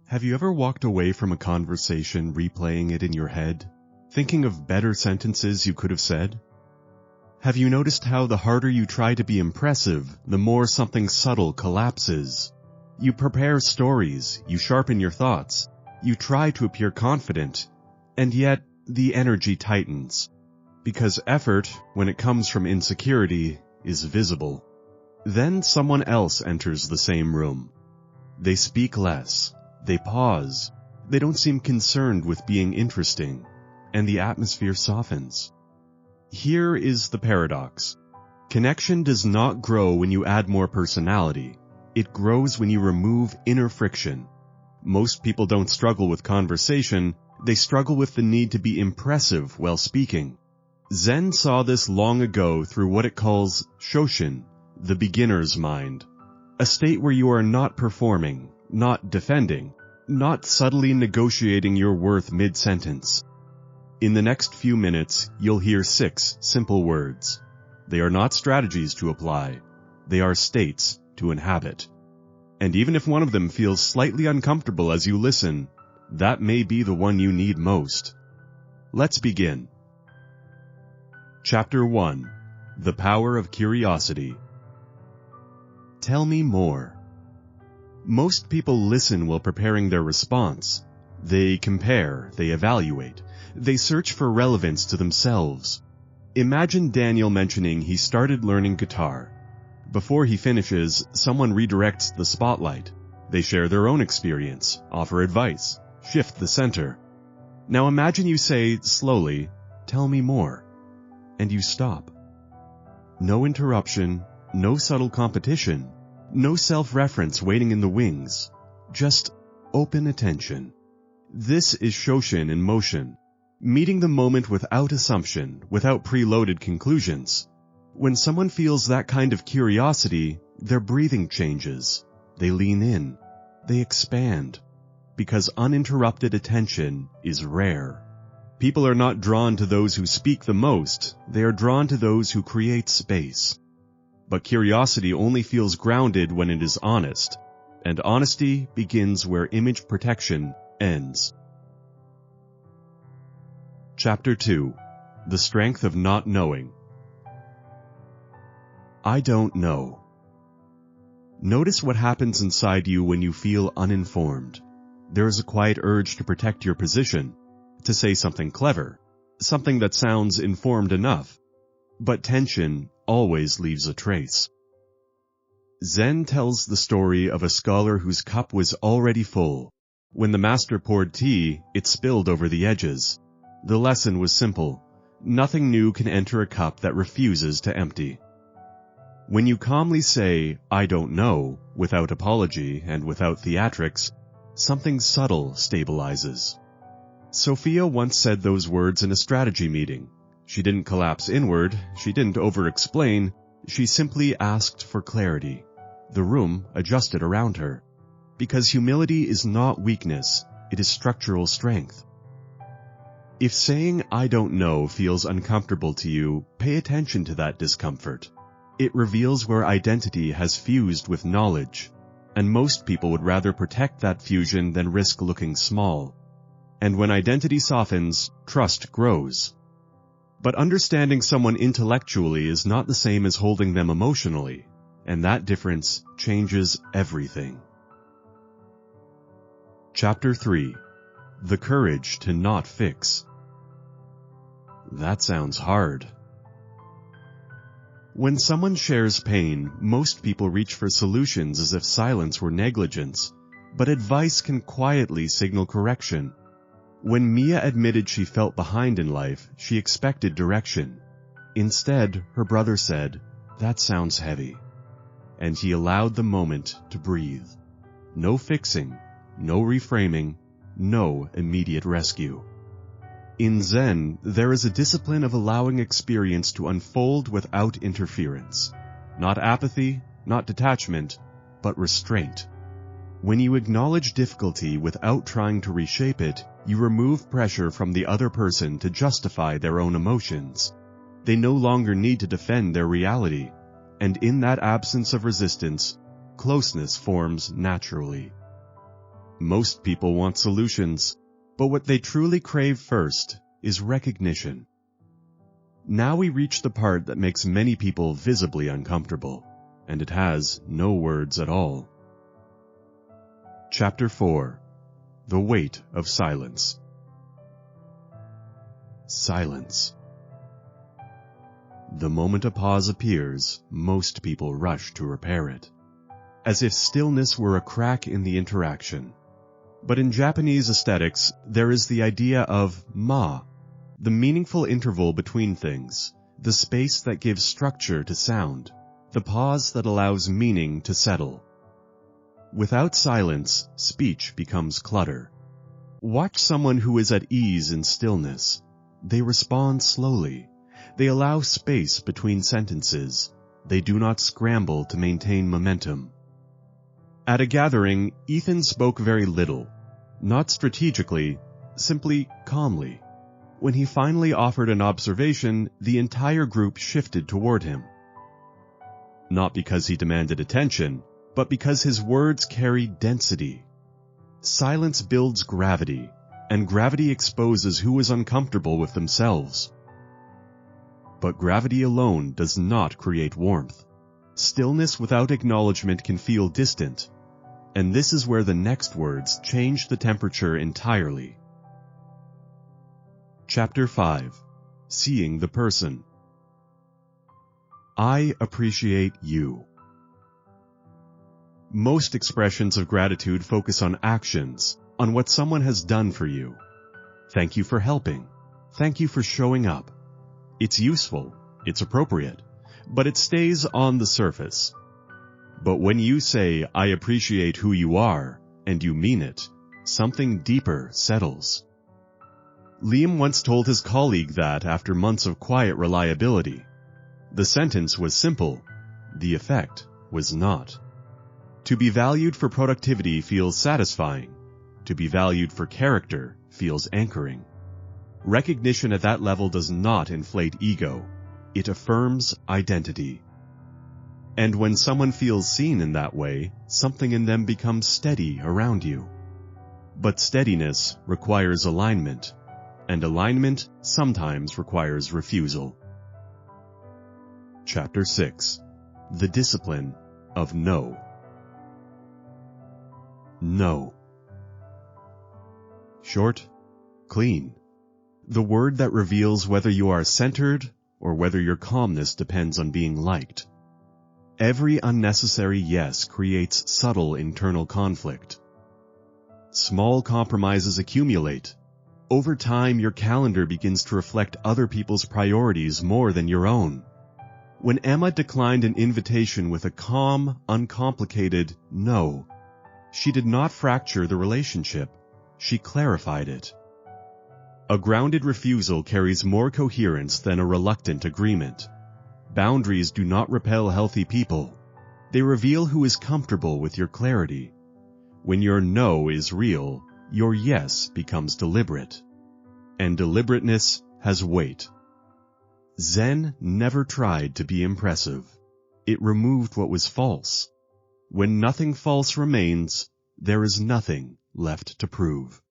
Have you ever walked away from a conversation replaying it in your head, thinking of better sentences you could have said? Have you noticed how the harder you try to be impressive, the more something subtle collapses? You prepare stories, you sharpen your thoughts, you try to appear confident, and yet the energy tightens. Because effort, when it comes from insecurity, is visible. Then someone else enters the same room. They speak less. They pause. They don't seem concerned with being interesting, and the atmosphere softens. Here is the paradox. Connection does not grow when you add more personality. It grows when you remove inner friction. Most people don't struggle with conversation, they struggle with the need to be impressive while speaking. Zen saw this long ago through what it calls Shoshin, the beginner's mind, a state where you are not performing, not defending, not subtly negotiating your worth mid-sentence. In the next few minutes, you'll hear 6 simple words. They are not strategies to apply. They are states to inhabit. And even if one of them feels slightly uncomfortable as you listen, that may be the one you need most. Let's begin. Chapter 1. The Power of Curiosity. Tell me more. Most people listen while preparing their response. They compare, they evaluate, they search for relevance to themselves. Imagine Daniel mentioning he started learning guitar. Before he finishes, someone redirects the spotlight. They share their own experience, offer advice, shift the center. Now imagine you say, slowly, "Tell me more," and you stop. No interruption, no subtle competition. No self-reference waiting in the wings, just open attention. This is Shoshin in motion, meeting the moment without assumption, without preloaded conclusions. When someone feels that kind of curiosity, their breathing changes. They lean in, they expand, because uninterrupted attention is rare. People are not drawn to those who speak the most, they are drawn to those who create space. But curiosity only feels grounded when it is honest, and honesty begins where image protection ends. Chapter 2. The Strength of Not Knowing. I don't know. Notice what happens inside you when you feel uninformed. There is a quiet urge to protect your position, to say something clever, something that sounds informed enough. But tension always leaves a trace. Zen tells the story of a scholar whose cup was already full. When the master poured tea, it spilled over the edges. The lesson was simple. Nothing new can enter a cup that refuses to empty. When you calmly say, "I don't know," without apology and without theatrics, something subtle stabilizes. Sophia once said those words in a strategy meeting. She didn't collapse inward, she didn't over-explain, she simply asked for clarity. The room adjusted around her. Because humility is not weakness, it is structural strength. If saying "I don't know" feels uncomfortable to you, pay attention to that discomfort. It reveals where identity has fused with knowledge, and most people would rather protect that fusion than risk looking small. And when identity softens, trust grows. But understanding someone intellectually is not the same as holding them emotionally, and that difference changes everything. Chapter 3. The Courage to Not Fix. That sounds hard. When someone shares pain, most people reach for solutions as if silence were negligence, but advice can quietly signal correction. When Mia admitted she felt behind in life, she expected direction. Instead, her brother said, "That sounds heavy." And he allowed the moment to breathe. No fixing, no reframing, no immediate rescue. In Zen, there is a discipline of allowing experience to unfold without interference. Not apathy, not detachment, but restraint. When you acknowledge difficulty without trying to reshape it, you remove pressure from the other person to justify their own emotions. They no longer need to defend their reality, and in that absence of resistance, closeness forms naturally. Most people want solutions, but what they truly crave first is recognition. Now we reach the part that makes many people visibly uncomfortable, and it has no words at all. Chapter 4. The Weight of Silence. Silence. The moment a pause appears, most people rush to repair it, as if stillness were a crack in the interaction. But in Japanese aesthetics, there is the idea of ma, the meaningful interval between things, the space that gives structure to sound, the pause that allows meaning to settle. Without silence, speech becomes clutter. Watch someone who is at ease in stillness. They respond slowly. They allow space between sentences. They do not scramble to maintain momentum. At a gathering, Ethan spoke very little, not strategically, simply calmly. When he finally offered an observation, the entire group shifted toward him. Not because he demanded attention, but because his words carried density. Silence builds gravity, and gravity exposes who is uncomfortable with themselves. But gravity alone does not create warmth. Stillness without acknowledgement can feel distant, and this is where the next words change the temperature entirely. Chapter 5. Seeing the Person. I appreciate you. Most expressions of gratitude focus on actions, on what someone has done for you. Thank you for helping. Thank you for showing up. It's useful, it's appropriate, but it stays on the surface. But when you say, I appreciate who you are, and you mean it, something deeper settles. Liam once told his colleague that after months of quiet reliability, the sentence was simple, the effect was not. To be valued for productivity feels satisfying. To be valued for character feels anchoring. Recognition at that level does not inflate ego. It affirms identity. And when someone feels seen in that way, something in them becomes steady around you. But steadiness requires alignment, and alignment sometimes requires refusal. Chapter 6. The Discipline of No. No. Short, clean. The word that reveals whether you are centered or whether your calmness depends on being liked. Every unnecessary yes creates subtle internal conflict. Small compromises accumulate. Over time, your calendar begins to reflect other people's priorities more than your own. When Emma declined an invitation with a calm, uncomplicated no, she did not fracture the relationship. She clarified it. A grounded refusal carries more coherence than a reluctant agreement. Boundaries do not repel healthy people. They reveal who is comfortable with your clarity. When your no is real, your yes becomes deliberate. And deliberateness has weight. Zen never tried to be impressive. It removed what was false. When nothing false remains, there is nothing left to prove.